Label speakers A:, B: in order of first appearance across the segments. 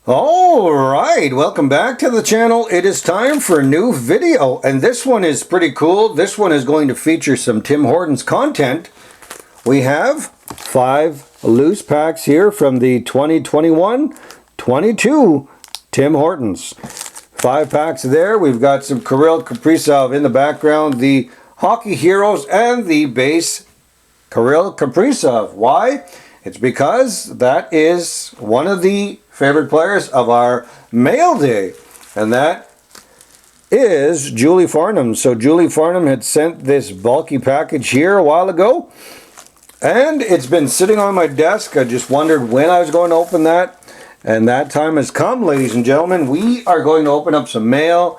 A: Alright, welcome back to the channel. It is time for a new video, and this one is pretty cool. This one is going to feature some Tim Hortons content. We have 5 loose packs here from the 2021-22 Tim Hortons. 5 packs there. We've got some Kirill Kaprizov in the background, the Hockey Heroes, and the base Kirill Kaprizov. Why? It's because that is one of the favorite players of our mail day, and that is Julie Farnum. So Julie Farnum had sent this bulky package here a while ago, and it's been sitting on my desk. I just wondered when I was going to open that, and that time has come, ladies and gentlemen. We are going to open up some mail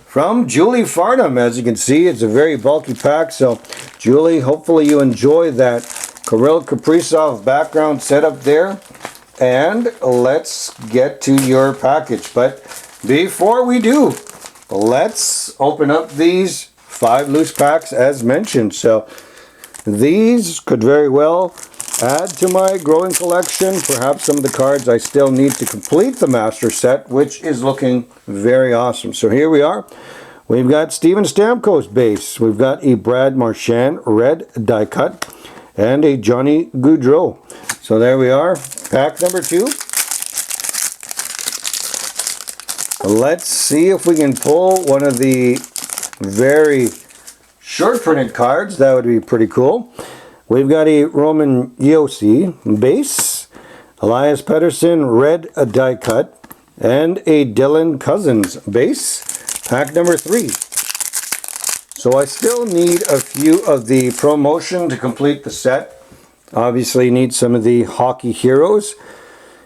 A: from Julie Farnum. As you can see, it's a very bulky pack. So Julie, hopefully you enjoy that Kirill Kaprizov background setup there. And let's get to your package. But before we do, let's open up these 5 loose packs as mentioned. So these could very well add to my growing collection. Perhaps some of the cards I still need to complete the master set, which is looking very awesome. So here we are. We've got Steven Stamkos base. We've got a Brad Marchand red die cut and a Johnny Gaudreau. So there we are. Pack number 2. Let's see if we can pull one of the very short printed cards. That would be pretty cool. We've got a Roman Josi base, Elias Pettersson red die cut, and a Dylan Cousins base. Pack number 3. So I still need a few of the promotion to complete the set. Obviously need some of the Hockey Heroes.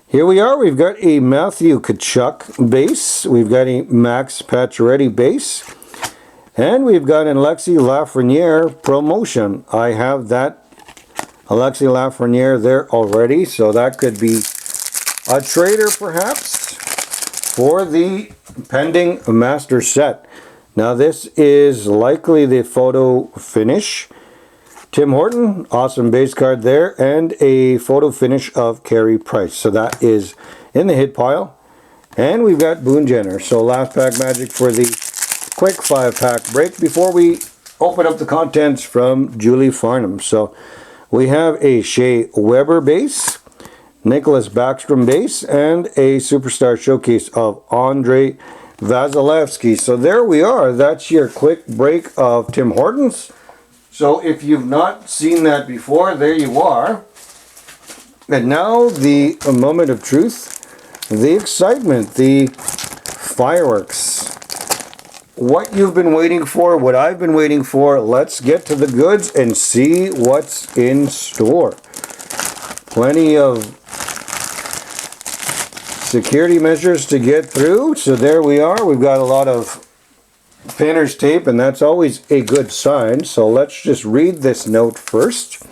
A: Here we are. We've got a Matthew Tkachuk base. We've got a Max Pacioretty base. And we've got an Alexis Lafreniere promotion. I have that Alexis Lafreniere there already, so that could be a trader perhaps for the pending master set. Now this is likely the photo finish. Tim Horton, awesome base card there, and a photo finish of Carey Price. So that is in the hit pile. And we've got Boone Jenner. So last pack magic for the quick 5-pack break before we open up the contents from Julie Farnum. So we have a Shea Weber base, Nicholas Backstrom base, and a Superstar Showcase of Andrei Vasilevsky. So there we are. That's your quick break of Tim Hortons. So if you've not seen that before, there you are. And now the moment of truth, the excitement, the fireworks. What you've been waiting for, what I've been waiting for. Let's get to the goods and see what's in store. Plenty of security measures to get through. So there we are. We've got a lot of painter's tape, and that's always a good sign. So let's just read this note first.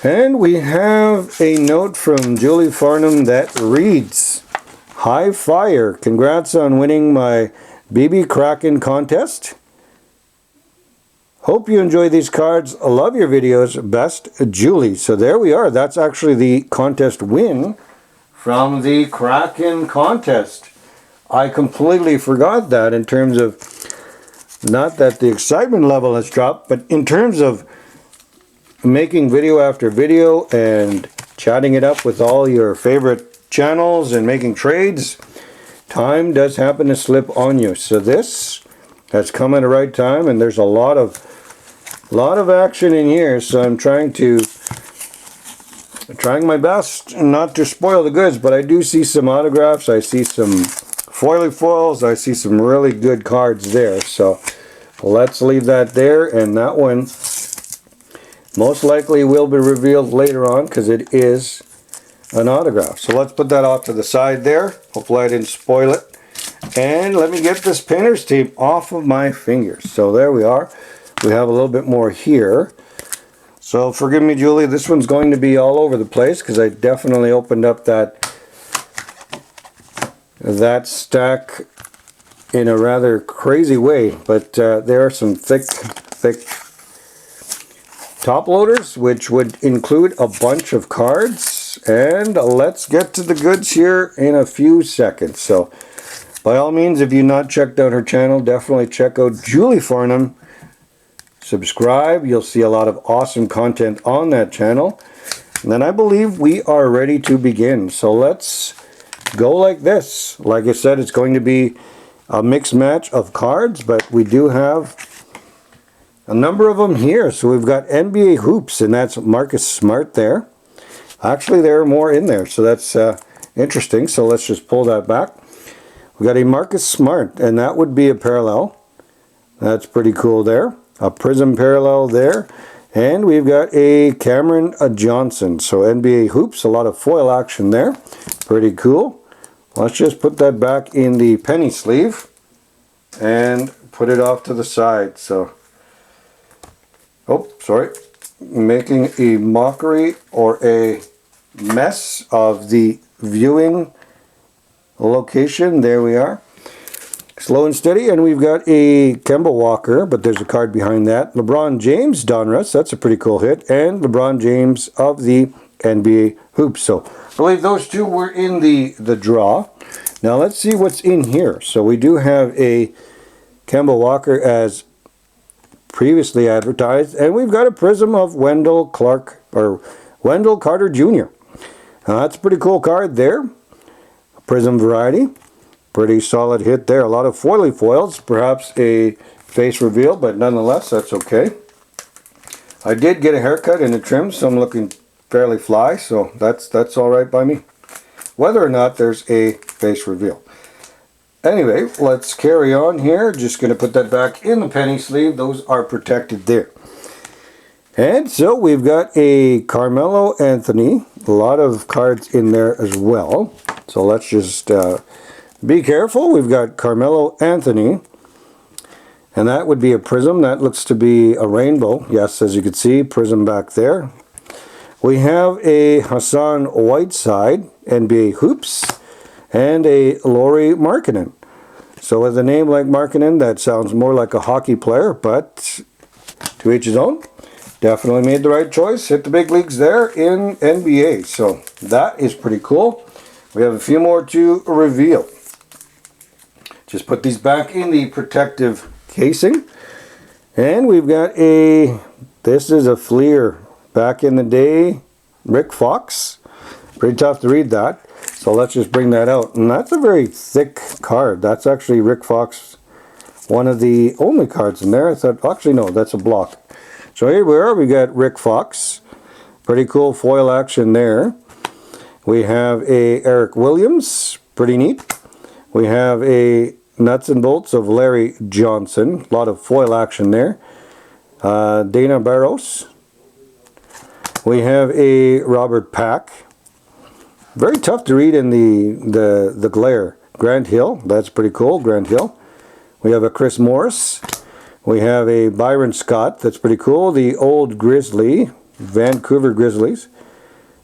A: And we have a note from Julie Farnum that reads, "Hi FYER, congrats on winning my BB Kraken contest. Hope you enjoy these cards. Love your videos. Best, Julie." So there we are. That's actually the contest win from the Kraken contest. I completely forgot that in terms of, not that the excitement level has dropped, but in terms of making video after video and chatting it up with all your favorite channels and making trades, time does happen to slip on you. So this has come at the right time, and there's a lot of action in here. So I'm trying my best not to spoil the goods, but I do see some autographs. I see some foily foils. I see some really good cards there. So let's leave that there, and that one most likely will be revealed later on because it is an autograph. So let's put that off to the side there. Hopefully I didn't spoil it. And let me get this painter's tape off of my fingers. So there we are. We have a little bit more here. So forgive me, Julie, this one's going to be all over the place because I definitely opened up that stack in a rather crazy way. But there are some thick top loaders, which would include a bunch of cards and let's get to the goods here in a few seconds. So by all means, if you've not checked out her channel, definitely check out Julie Farnum. Subscribe, you'll see a lot of awesome content on that channel. And then I believe we are ready to begin. So let's go like this. Like I said, it's going to be a mixed match of cards, but we do have a number of them here. So we've got NBA hoops, and that's Marcus Smart there. Actually, there are more in there, so that's interesting. So let's just pull that back. We've got a Marcus Smart, and that would be a parallel. That's pretty cool there. A Prism parallel there. And we've got a Cameron Johnson. So NBA hoops, a lot of foil action there. Pretty cool. Let's just put that back in the penny sleeve and put it off to the side. So, oh, sorry. Making a mockery or a mess of the viewing location. There we are. Slow and steady, and we've got a Kemba Walker, but there's a card behind that. LeBron James, Donruss, that's a pretty cool hit, and LeBron James of the NBA hoops. So I believe those two were in the draw. Now let's see what's in here. So we do have a Kemba Walker as previously advertised, and we've got a Prism of Wendell Carter Jr. Now that's a pretty cool card there. Prism variety. Pretty solid hit there. A lot of foily foils. Perhaps a face reveal, but nonetheless, that's okay. I did get a haircut and a trim, so I'm looking fairly fly, so that's all right by me. Whether or not there's a face reveal. Anyway, let's carry on here. Just going to put that back in the penny sleeve. Those are protected there. And so we've got a Carmelo Anthony. A lot of cards in there as well. So let's just be careful. We've got Carmelo Anthony, and that would be a Prism. That looks to be a rainbow. Yes, as you can see, Prism back there. We have a Hassan Whiteside, NBA hoops, and a Lauri Markkanen. So with a name like Markkanen, that sounds more like a hockey player, but to each his own. Definitely made the right choice. Hit the big leagues there in NBA. So that is pretty cool. We have a few more to reveal. Just put these back in the protective casing. And we've got this is a FYER. Back in the day, Rick Fox. Pretty tough to read that. So let's just bring that out. And that's a very thick card. That's actually Rick Fox, one of the only cards in there. I thought, actually no, that's a block. So here we are. We got Rick Fox. Pretty cool foil action there. We have a Eric Williams. Pretty neat. We have a Nuts and Bolts of Larry Johnson. A lot of foil action there. Dana Barros. We have a Robert Pack. Very tough to read in the glare. Grant Hill. That's pretty cool. Grant Hill. We have a Chris Morris. We have a Byron Scott. That's pretty cool. The old Grizzly. Vancouver Grizzlies.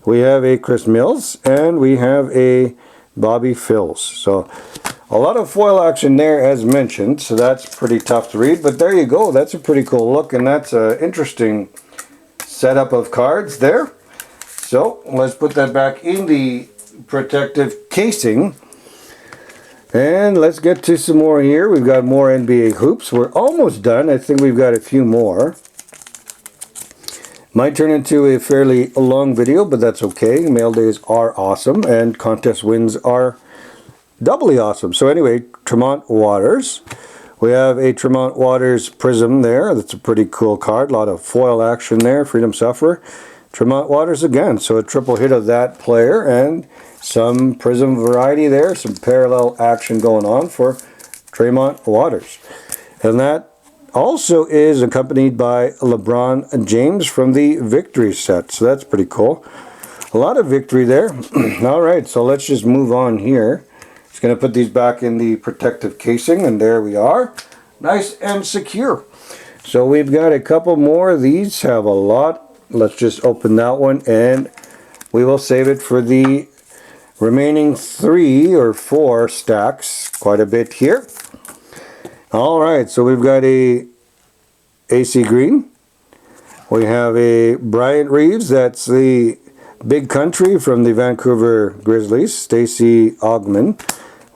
A: We have a Chris Mills. And we have a Bobby Phills. So a lot of foil action there as mentioned, so that's pretty tough to read, but there you go. That's a pretty cool look, and that's an interesting setup of cards there. So let's put that back in the protective casing, and let's get to some more here. We've got more NBA hoops. We're almost done. I think we've got a few more. Might turn into a fairly long video, but that's okay. Mail days are awesome, and contest wins are doubly awesome. So anyway, Tremont Waters. We have a Tremont Waters Prism there. That's a pretty cool card. A lot of foil action there. Freedom Sufferer. Tremont Waters again. So a triple hit of that player and some Prism variety there. Some parallel action going on for Tremont Waters. And that also is accompanied by LeBron James from the Victory set. So that's pretty cool. A lot of victory there. Alright, so let's just move on here. Just going to put these back in the protective casing, and there we are. Nice and secure. So we've got a couple more. These have a lot. Let's just open that one, and we will save it for the remaining 3 or 4 stacks. Quite a bit here. Alright, so we've got a AC Green. We have a Bryant Reeves. That's the Big Country from the Vancouver Grizzlies, Stacey Ogman.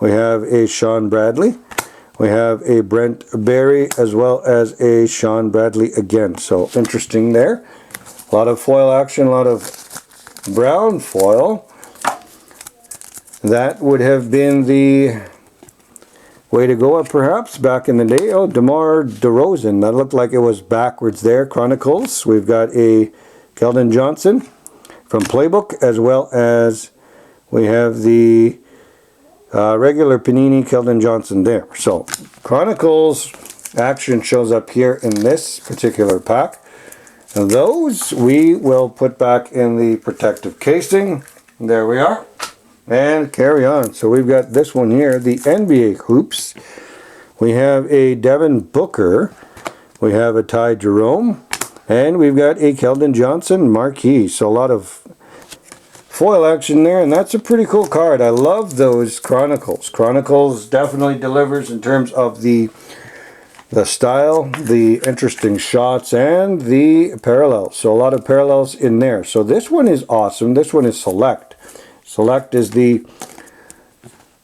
A: We have a Sean Bradley. We have a Brent Barry as well as a Sean Bradley again. So interesting there. A lot of foil action, a lot of brown foil. That would have been the way to go up perhaps back in the day. Oh, DeMar DeRozan. That looked like it was backwards there. Chronicles. We've got a Keldon Johnson from Playbook, as well as we have the regular Panini Keldon Johnson there. So Chronicles action shows up here in this particular pack. And those we will put back in the protective casing. There we are. And carry on. So we've got this one here, the NBA Hoops. We have a Devin Booker. We have a Ty Jerome. And we've got a Keldon Johnson marquee. So a lot of foil action there, and that's a pretty cool card. I love those Chronicles. Chronicles definitely delivers in terms of the style, the interesting shots, and the parallels. So a lot of parallels in there. So this one is awesome. This one is Select. Select is the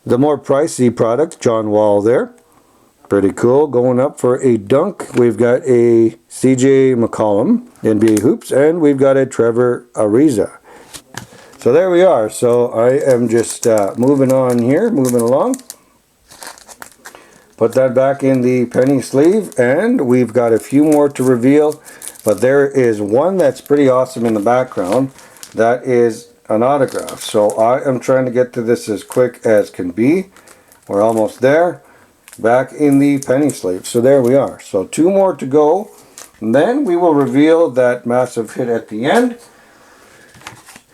A: more pricey product. John Wall there. Pretty cool. Going up for a dunk, we've got a CJ McCollum, NBA Hoops, and we've got a Trevor Ariza. So there we are. So I am just moving on here, moving along. Put that back in the penny sleeve, and we've got a few more to reveal. But there is one that's pretty awesome in the background. That is an autograph. So I am trying to get to this as quick as can be. We're almost there. Back in the penny sleeve. So there we are. So two more to go. And then we will reveal that massive hit at the end.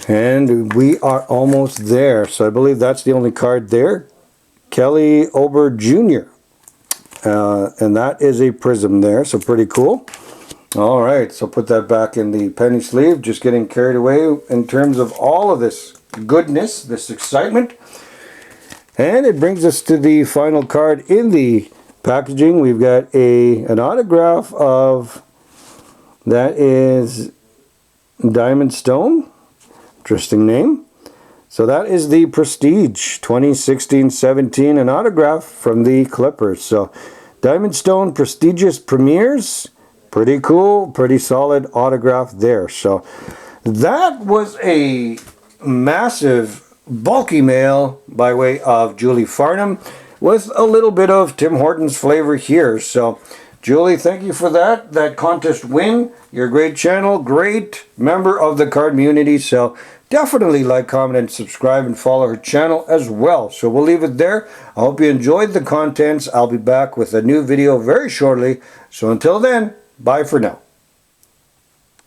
A: And we are almost there. So I believe that's the only card there. Kelly Ober Jr. And that is a prism there. So pretty cool. Alright, so put that back in the penny sleeve. Just getting carried away in terms of all of this goodness, this excitement. And it brings us to the final card in the packaging. We've got an autograph of, that is Diamond Stone. Interesting name. So that is the Prestige 2016-17, an autograph from the Clippers. So Diamond Stone Prestigious Premieres. Pretty cool, pretty solid autograph there. So that was a massive bulky mail by way of Julie Farnum with a little bit of Tim Hortons flavor here. So Julie, thank you for that contest win. You're a great channel, great member of the card community. So definitely like, comment, and subscribe, and follow her channel as well. So we'll leave it there. I hope you enjoyed the contents. I'll be back with a new video very shortly. So until then, bye for now.